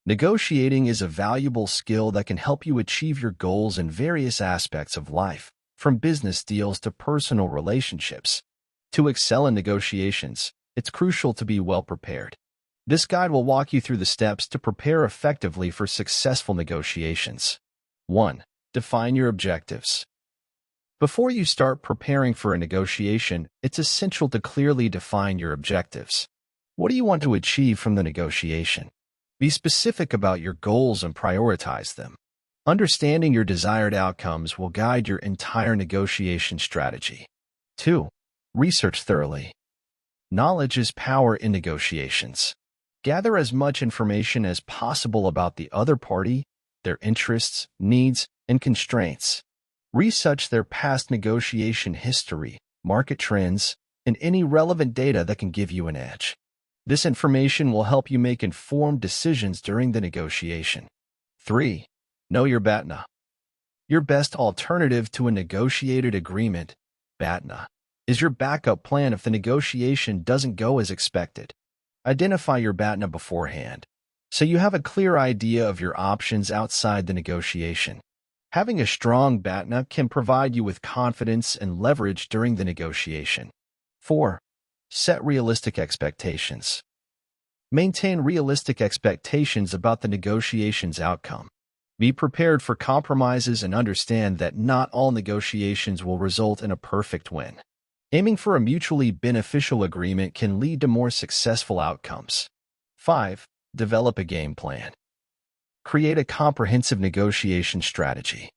Negotiating is a valuable skill that can help you achieve your goals in various aspects of life, from business deals to personal relationships. To excel in negotiations, it's crucial to be well prepared. This guide will walk you through the steps to prepare effectively for successful negotiations. 1. Define your objectives. Before you start preparing for a negotiation, it's essential to clearly define your objectives. What do you want to achieve from the negotiation? Be specific about your goals and prioritize them. Understanding your desired outcomes will guide your entire negotiation strategy. 2. Research thoroughly. Knowledge is power in negotiations. Gather as much information as possible about the other party, their interests, needs, and constraints. Research their past negotiation history, market trends, and any relevant data that can give you an edge. This information will help you make informed decisions during the negotiation. 3. Know your BATNA. Your best alternative to a negotiated agreement, BATNA, is your backup plan if the negotiation doesn't go as expected. Identify your BATNA beforehand, so you have a clear idea of your options outside the negotiation. Having a strong BATNA can provide you with confidence and leverage during the negotiation. 4. Set realistic expectations. Maintain realistic expectations about the negotiation's outcome. Be prepared for compromises and understand that not all negotiations will result in a perfect win. Aiming for a mutually beneficial agreement can lead to more successful outcomes. 5. Develop a game plan. Create a comprehensive negotiation strategy.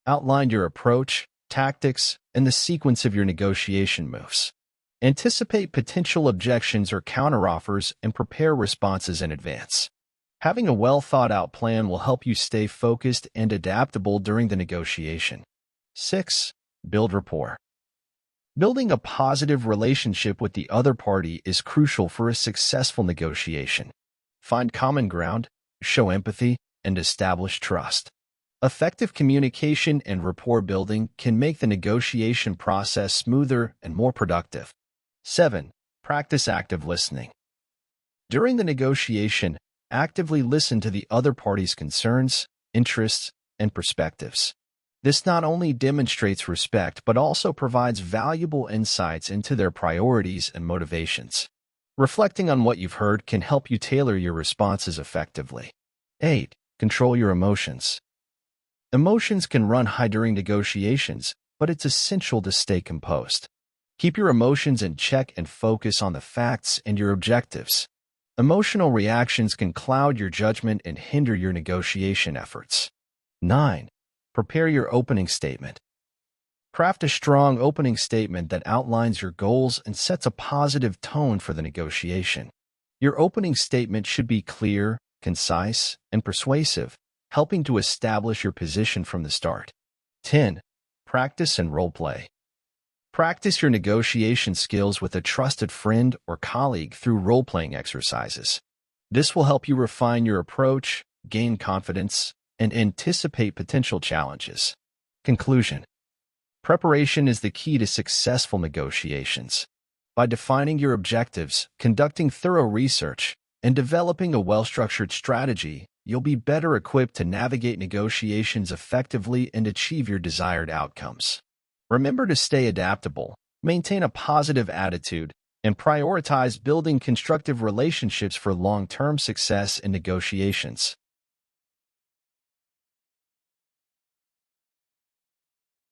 Outline your approach, tactics, and the sequence of your negotiation moves. Anticipate potential objections or counteroffers and prepare responses in advance. Having a well-thought-out plan will help you stay focused and adaptable during the negotiation. 6. Build rapport. Building a positive relationship with the other party is crucial for a successful negotiation. Find common ground, show empathy, and establish trust. Effective communication and rapport building can make the negotiation process smoother and more productive. 7. Practice active listening. During the negotiation, actively listen to the other party's concerns, interests, and perspectives. This not only demonstrates respect but also provides valuable insights into their priorities and motivations. Reflecting on what you've heard can help you tailor your responses effectively. 8. Control your emotions. Emotions can run high during negotiations, but it's essential to stay composed. Keep your emotions in check and focus on the facts and your objectives. Emotional reactions can cloud your judgment and hinder your negotiation efforts. 9. Prepare your opening statement. Craft a strong opening statement that outlines your goals and sets a positive tone for the negotiation. Your opening statement should be clear, concise, and persuasive, helping to establish your position from the start. 10. Practice and role play. Practice your negotiation skills with a trusted friend or colleague through role-playing exercises. This will help you refine your approach, gain confidence, and anticipate potential challenges. Conclusion. Preparation is the key to successful negotiations. By defining your objectives, conducting thorough research, and developing a well-structured strategy, you'll be better equipped to navigate negotiations effectively and achieve your desired outcomes. Remember to stay adaptable, maintain a positive attitude, and prioritize building constructive relationships for long-term success in negotiations.